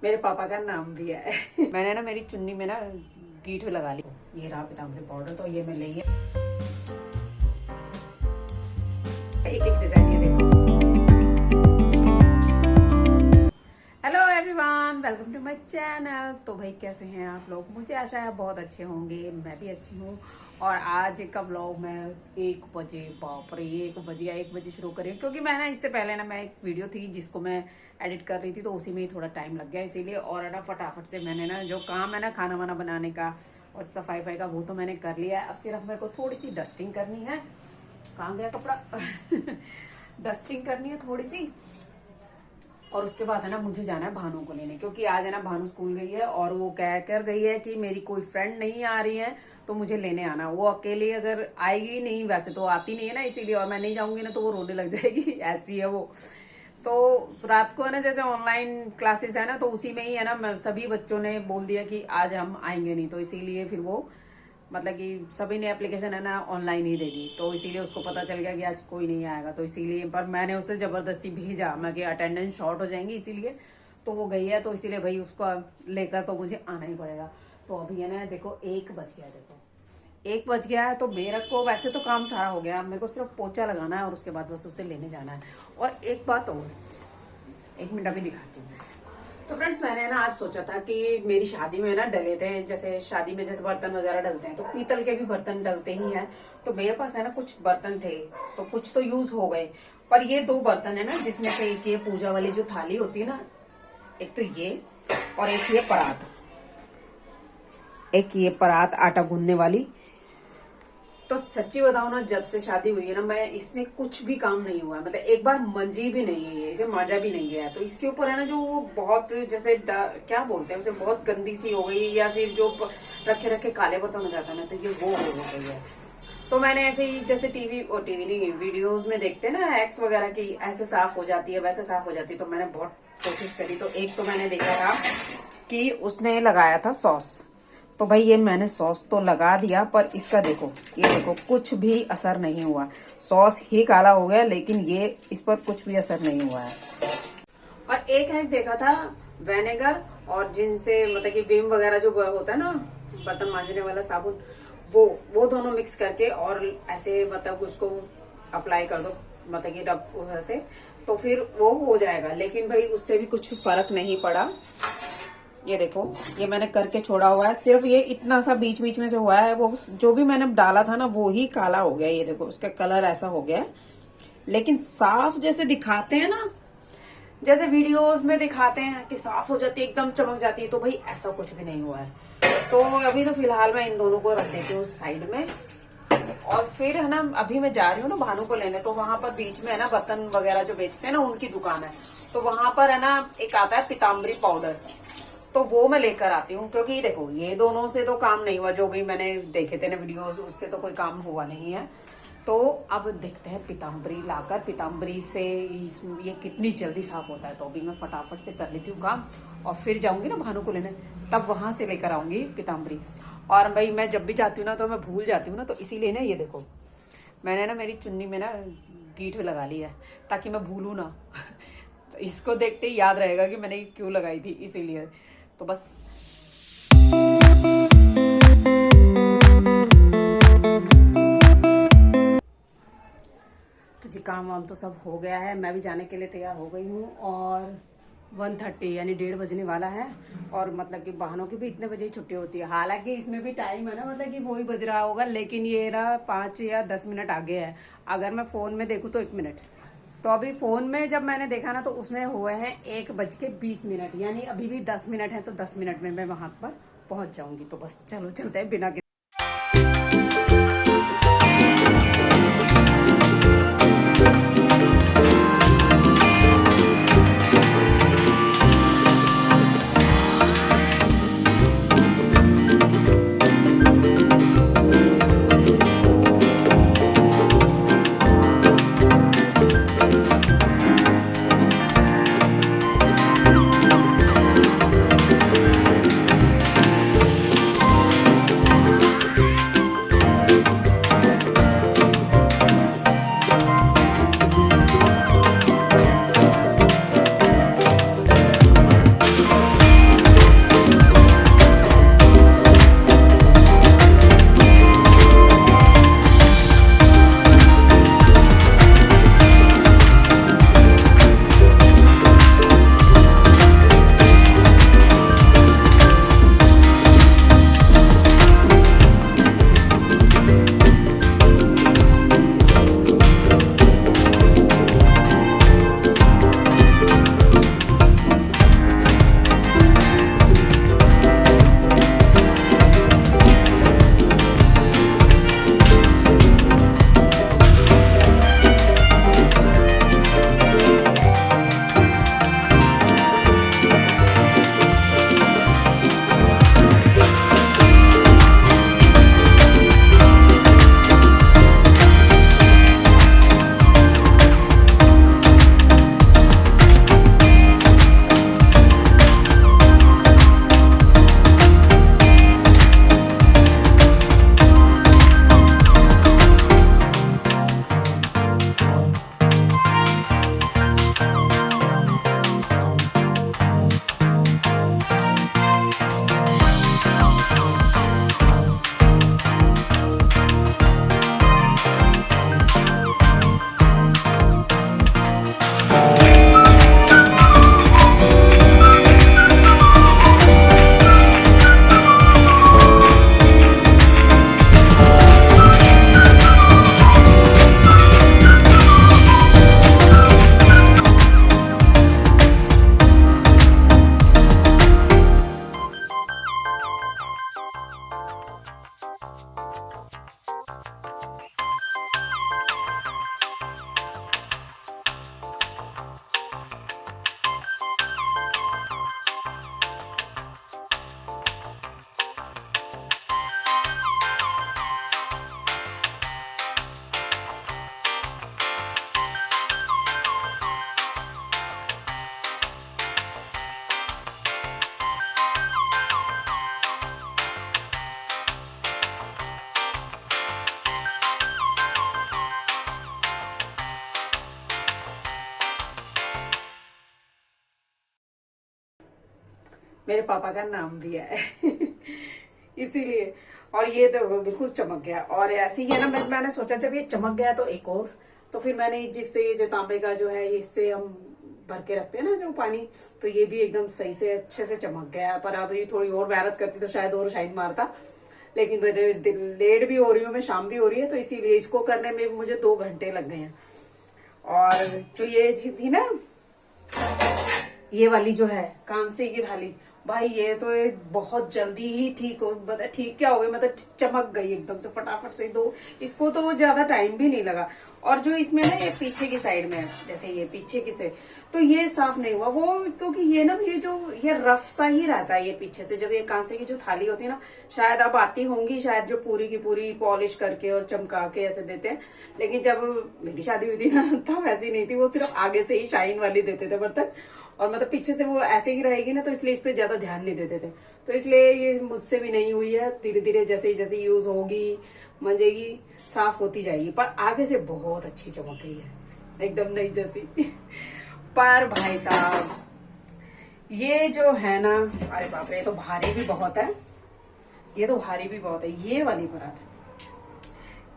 मेरे पापा का नाम भी है। मैंने ना मेरी चुन्नी में ना गीठ लगा ली। ये रहा पीताम्बरी पाउडर, तो ये मैं ले एक एक डिजाइन, ये देखो। Hello everyone, welcome to my channel. तो भाई कैसे हैं आप लोग? मुझे आशा है बहुत अच्छे होंगे, मैं भी अच्छी हूँ। और आज का व्लॉग मैं 1 बजे, बाप रे 1 बजे शुरू करी, क्योंकि मैं ना इससे पहले ना मैं एक वीडियो थी जिसको मैं एडिट कर रही थी, तो उसी में ही थोड़ा टाइम लग गया इसीलिए। और है ना फटाफट से मैंने ना जो काम है ना खाना वाना बनाने का और सफाई का, वो तो मैंने कर लिया है। अब सिर्फ मेरे को थोड़ी सी डस्टिंग करनी है। कहाँ गया कपड़ा? डस्टिंग करनी है थोड़ी सी, और उसके बाद है ना मुझे जाना है भानु को लेने, क्योंकि आज है ना भानु स्कूल गई है और वो कह कर गई है कि मेरी कोई फ्रेंड नहीं आ रही है तो मुझे लेने आना। वो अकेली अगर आएगी नहीं, वैसे तो आती नहीं है ना, इसीलिए, और मैं नहीं जाऊंगी ना तो वो रोने लग जाएगी। ऐसी है वो। तो रात को है ना, जैसे ऑनलाइन क्लासेस है ना, तो उसी में ही है ना सभी बच्चों ने बोल दिया कि आज हम आएंगे नहीं, तो इसीलिए फिर वो मतलब कि सभी ने एप्लीकेशन है ना ऑनलाइन ही दे दी। तो इसीलिए उसको पता चल गया कि आज कोई नहीं आएगा, तो इसीलिए, पर मैंने उसे जबरदस्ती भेजा, मैं कि अटेंडेंस शॉर्ट हो जाएंगी इसीलिए। तो वो गई है, तो इसीलिए भाई उसको लेकर तो मुझे आना ही पड़ेगा। तो अभी है ना देखो 1 बज गया, देखो 1 बज गया है। तो मेरे को वैसे तो काम सारा हो गया, मेरे को सिर्फ पोछा लगाना है और उसके बाद बस उसे लेने जाना है। और एक बात और, 1 मिनट अभी दिखाती हूँ। तो फ्रेंड्स, मैंने ना आज सोचा था कि मेरी शादी में ना डले थे, जैसे शादी में जैसे बर्तन वगैरह डलते हैं, तो पीतल के भी बर्तन डलते ही हैं। तो मेरे पास है ना कुछ बर्तन थे, तो कुछ तो यूज हो गए, पर ये 2 बर्तन है ना, जिसमें से एक ये पूजा वाली जो थाली होती है ना, एक तो ये, और एक ये परात, एक ये परात आटा गूंदने वाली। तो सच्ची बताओ ना, जब से शादी हुई है ना, मैं इसमें कुछ भी काम नहीं हुआ है, मतलब एक बार मंजी भी नहीं है, इसे मांजा भी नहीं गया। तो इसके ऊपर है ना जो वो बहुत जैसे क्या बोलते हैं उसे, बहुत गंदी सी हो गई, या फिर जो रखे रखे काले बर्तन हो जाता है ना, तो ये वो हो गई है। तो मैंने ऐसे ही जैसे टीवी नहीं, वीडियोज में देखते हैं ना एक्स वगैरह की, ऐसे साफ हो जाती है, वैसे साफ हो जाती है। तो मैंने बहुत कोशिश करी। तो एक तो मैंने देखा था कि उसने लगाया था सॉस, तो भाई ये मैंने सॉस तो लगा दिया, पर इसका देखो, ये देखो कुछ भी असर नहीं हुआ। सॉस ही काला हो गया, लेकिन ये इस पर कुछ भी असर नहीं हुआ है। और एक हैक देखा था विनेगर, और जिनसे मतलब कि विम वगैरह जो होता है ना बर्तन मांजने वाला साबुन, वो दोनों मिक्स करके और ऐसे मतलब उसको अप्लाई कर दो, मतलब कि रब से, तो फिर वो हो जाएगा। लेकिन भाई उससे भी कुछ फर्क नहीं पड़ा। ये देखो, ये मैंने करके छोड़ा हुआ है, सिर्फ ये इतना सा बीच बीच में से हुआ है, वो जो भी मैंने डाला था ना वो ही काला हो गया। ये देखो उसका कलर ऐसा हो गया है, लेकिन साफ जैसे दिखाते हैं ना, जैसे वीडियोस में दिखाते हैं कि साफ हो जाती है, एकदम चमक जाती है, तो भाई ऐसा कुछ भी नहीं हुआ है। तो अभी तो फिलहाल मैं इन दोनों को रख देती हूँ साइड में। और फिर है ना, अभी मैं जा रही हूँ ना भानु को लेने, तो वहां पर बीच में है ना बर्तन वगैरह जो बेचते हैं ना, उनकी दुकान है। तो वहां पर है ना एक आता है पीताम्बरी पाउडर, तो वो मैं लेकर आती हूँ। क्योंकि देखो ये दोनों से तो काम नहीं हुआ, जो भी मैंने देखे थे ना वीडियोस, उससे तो कोई काम हुआ नहीं है। तो अब देखते हैं पीताम्बरी लाकर, पीताम्बरी से ये कितनी जल्दी साफ होता है। तो अभी मैं फटाफट से कर लेती हूँ काम, और फिर जाऊंगी ना भानु को लेने, तब वहां से लेकर आऊंगी पीताम्बरी। और भाई मैं जब भी जाती हूँ ना तो मैं भूल जाती हूँ ना, तो इसीलिए ना ये देखो, मैंने ना मेरी चुन्नी में ना गीठ लगा ली है, ताकि मैं भूलू ना। तो इसको देखते ही याद रहेगा कि मैंने क्यों लगाई थी, इसीलिए। तो बस तो जी काम वाम तो सब हो गया है, मैं भी जाने के लिए तैयार हो गई हूँ। और 1:30 यानी 1:30 बजने वाला है, और मतलब कि वाहनों की भी इतने बजे ही छुट्टी होती है। हालांकि इसमें भी टाइम है ना, मतलब कि वो ही बज रहा होगा, लेकिन ये ना 5 या 10 मिनट आगे है। अगर मैं फोन में देखूँ तो 1 मिनट। तो अभी फोन में जब मैंने देखा ना, तो उसमें हुए हैं 1:20, यानी अभी भी 10 मिनट है। तो 10 मिनट में मैं वहां पर पहुंच जाऊंगी। तो बस चलो चलते हैं बिना मेरे पापा का नाम भी है इसीलिए। और ये तो बिल्कुल चमक गया। और ऐसे ही है ना, मैंने सोचा जब ये चमक गया तो एक और, तो फिर मैंने जिससे जो तांबे का जो है इससे हम भर के रखते हैं ना जो पानी, तो ये भी एकदम सही से अच्छे से चमक गया। पर अभी थोड़ी और मेहनत करती तो शायद और शाइन मारता, लेकिन लेट भी हो रही हूँ मैं, शाम भी हो रही है, तो इसीलिए इसको करने में मुझे 2 घंटे लग गए हैं। और जो ये थी ना, ये वाली जो है कांसे की थाली, भाई ये तो बहुत जल्दी ही ठीक हो, मतलब ठीक क्या हो गई, मतलब चमक गई एकदम से फटाफट से। दो इसको तो ज्यादा टाइम भी नहीं लगा। और जो इसमें ना ये पीछे की साइड में है, जैसे ये पीछे की से, तो ये साफ नहीं हुआ वो, क्योंकि ये ना ये रफ सा ही रहता है ये पीछे से। जब ये कांसे की जो थाली होती है ना, शायद अब आती होंगी, शायद जो पूरी की पूरी पॉलिश करके और चमका के ऐसे देते हैं, लेकिन जब मेरी शादी हुई थी ना तब ऐसी नहीं थी, वो सिर्फ आगे से ही शाइन वाली देते थे बर्तन, और मतलब पीछे से वो ऐसे ही रहेगी ना, तो इसलिए इस पे ज्यादा ध्यान नहीं देते थे। तो इसलिए ये मुझसे भी नहीं हुई है, धीरे धीरे जैसे जैसे यूज होगी मंजेगी साफ होती जाएगी। पर आगे से बहुत अच्छी चमक गई है, एकदम नई जैसी पर भाई साहब ये जो है ना, अरे बाप रे, ये तो भारी भी बहुत है, ये तो भारी भी बहुत है। ये वाली परात,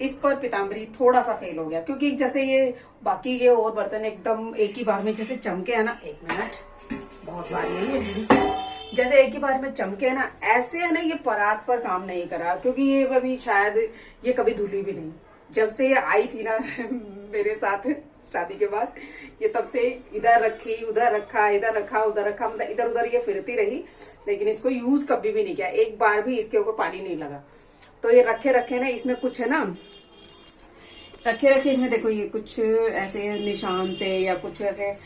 इस पर पीताम्बरी थोड़ा सा फेल हो गया, क्योंकि जैसे ये बाकी ये और बर्तन एकदम एक ही बार में जैसे चमके है ना, 1 मिनट, बहुत भारी है ये, जैसे एक ही बार में चमके है ना, ऐसे है ना, ये परात पर काम नहीं करा, क्योंकि ये कभी शायद ये कभी धुली भी नहीं। जब से ये आई थी ना मेरे साथ शादी के बाद, ये तब से इधर रखी, उधर रखा, इधर रखा, उधर रखा, मतलब इधर उधर ये फिरती रही, लेकिन इसको यूज कभी भी नहीं किया। एक बार भी इसके ऊपर पानी नहीं लगा। तो ये रखे रखे ना, इसमें कुछ है ना, रखे रखे इसमें देखो ये कुछ ऐसे निशान से या कुछ ऐसे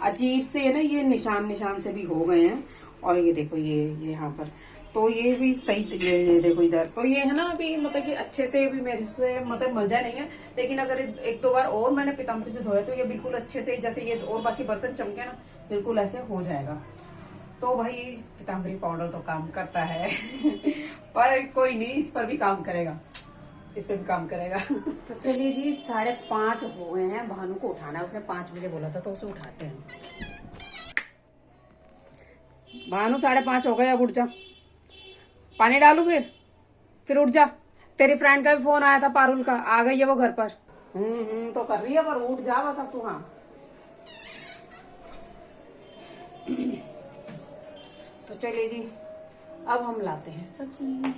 अजीब से है ना, ये निशान से भी हो गए हैं। और ये देखो ये यहाँ पर, तो ये भी सही से ये देखो इधर, तो ये है ना अभी मतलब कि अच्छे से भी मेरे से मतलब मजा नहीं है, लेकिन अगर 1-2 बार और मैंने पीताम्बरी से धोया तो ये बिल्कुल अच्छे से, जैसे ये और बाकी बर्तन चमके ना, बिल्कुल ऐसे हो जाएगा। तो भाई पीताम्बरी पाउडर तो काम करता है पर कोई नहीं, इस पर भी काम करेगा, इस पे भी काम करेगा तो चलिए जी, 5:30 हो गए हैं। भानु को उठाना है, उसने 5 बजे बोला था, तो उसे उठाते हैं। भानु 5:30 हो गए, अब उठ जा, पानी डालू फिर उठ जा। तेरी फ्रेंड का भी फोन आया था, पारुल का, आ गई है वो घर पर। तो कर रही है, पर उठ जा बस अब तू। हाँ तो चलिए जी, अब हम लाते हैं सब्जी।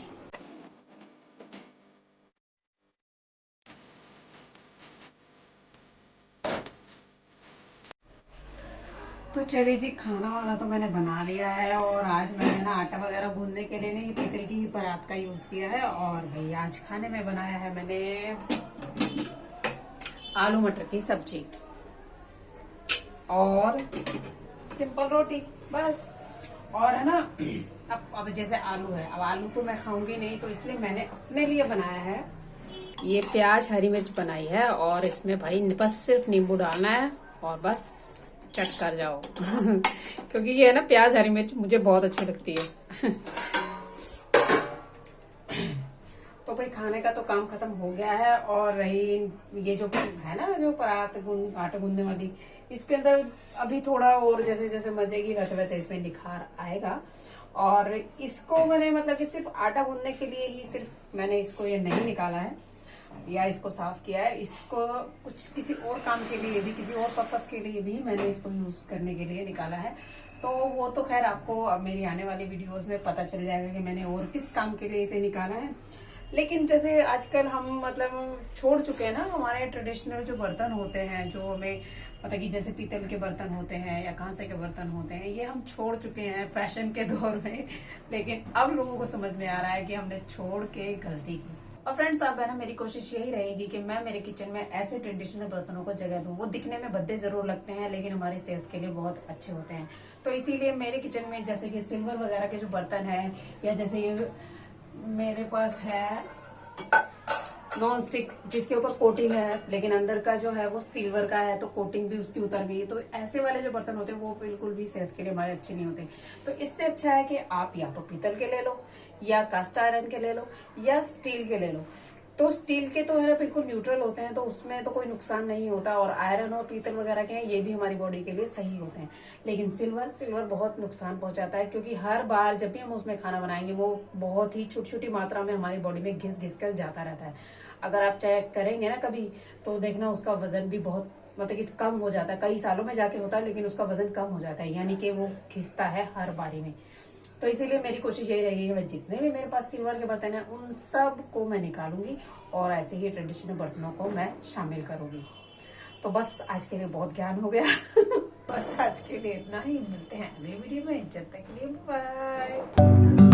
तो चलिए जी, खाना वाला तो मैंने बना लिया है, और आज मैंने ना आटा वगैरह गूंदने के लिए नहीं पीतल की परात का यूज किया है। और भाई आज खाने में बनाया है मैंने आलू मटर की सब्जी और सिंपल रोटी, बस। और है ना, अब जैसे आलू है, अब आलू तो मैं खाऊंगी नहीं, तो इसलिए मैंने अपने लिए बनाया है ये प्याज हरी मिर्च बनाई है, और इसमें भाई बस सिर्फ नींबू डालना है और बस चट कर जाओ क्योंकि ये है ना, प्याज हरी मिर्च मुझे बहुत अच्छी लगती है तो भाई खाने का तो काम खत्म हो गया है। और रही ये जो है ना, जो परात आटा गूंदने वाली, इसके अंदर अभी थोड़ा और जैसे जैसे मजेगी वैसे वैसे इसमें निखार आएगा। और इसको मैंने मतलब कि सिर्फ आटा गूंदने के लिए ही सिर्फ मैंने इसको ये नहीं निकाला है या इसको साफ किया है, इसको कुछ किसी और काम के लिए भी, किसी और पर्पस के लिए भी मैंने इसको यूज करने के लिए निकाला है। तो वो तो खैर आपको अब मेरी आने वाली वीडियोस में पता चल जाएगा कि मैंने और किस काम के लिए इसे निकाला है। लेकिन जैसे आजकल हम मतलब छोड़ चुके हैं ना, हमारे ट्रेडिशनल जो बर्तन होते हैं, जो हमें मतलब कि जैसे पीतल के बर्तन होते हैं या कांसे के बर्तन होते हैं, ये हम छोड़ चुके हैं फैशन के दौर में। लेकिन अब लोगों को समझ में आ रहा है कि हमने छोड़ के गलती की। और फ्रेंड्स, अब है ना, मेरी कोशिश यही रहेगी कि मैं मेरे किचन में ऐसे ट्रेडिशनल बर्तनों को जगह दूं। वो दिखने में भद्दे जरूर लगते हैं, लेकिन हमारी सेहत के लिए बहुत अच्छे होते हैं। तो इसीलिए मेरे किचन में जैसे कि सिल्वर वगैरह के जो बर्तन है, या जैसे ये मेरे पास है नॉन स्टिक जिसके ऊपर कोटिंग है, लेकिन अंदर का जो है वो सिल्वर का है, तो कोटिंग भी उसकी उतर गई है। तो ऐसे वाले जो बर्तन होते हैं वो बिल्कुल भी सेहत के लिए हमारे अच्छे नहीं होते। तो इससे अच्छा है कि आप या तो पीतल के ले लो, या कास्ट आयरन के ले लो, या स्टील के ले लो। तो स्टील के तो है ना बिल्कुल न्यूट्रल होते हैं, तो उसमें तो कोई नुकसान नहीं होता, और आयरन और पीतल वगैरह के हैं ये भी हमारी बॉडी के लिए सही होते हैं। लेकिन सिल्वर बहुत नुकसान पहुंचाता है, क्योंकि हर बार जब भी हम उसमें खाना बनाएंगे वो बहुत ही छोटी छोटी मात्रा में हमारी बॉडी में घिस घिस कर जाता रहता है। अगर आप चेक करेंगे ना कभी, तो देखना उसका वजन भी बहुत मतलब कि कम हो जाता है, कई सालों में जाके होता है, लेकिन उसका वजन कम हो जाता है, यानी कि वो घिसता है हर बारी में। तो इसीलिए मेरी कोशिश यही रहेगी कि मैं जितने भी मेरे पास सिल्वर के बर्तन हैं उन सब को मैं निकालूंगी और ऐसे ही ट्रेडिशनल बर्तनों को मैं शामिल करूंगी। तो बस आज के लिए बहुत ज्ञान हो गया। बस आज के लिए इतना ही, मिलते हैं अगले वीडियो में, जब तक के लिए बाय।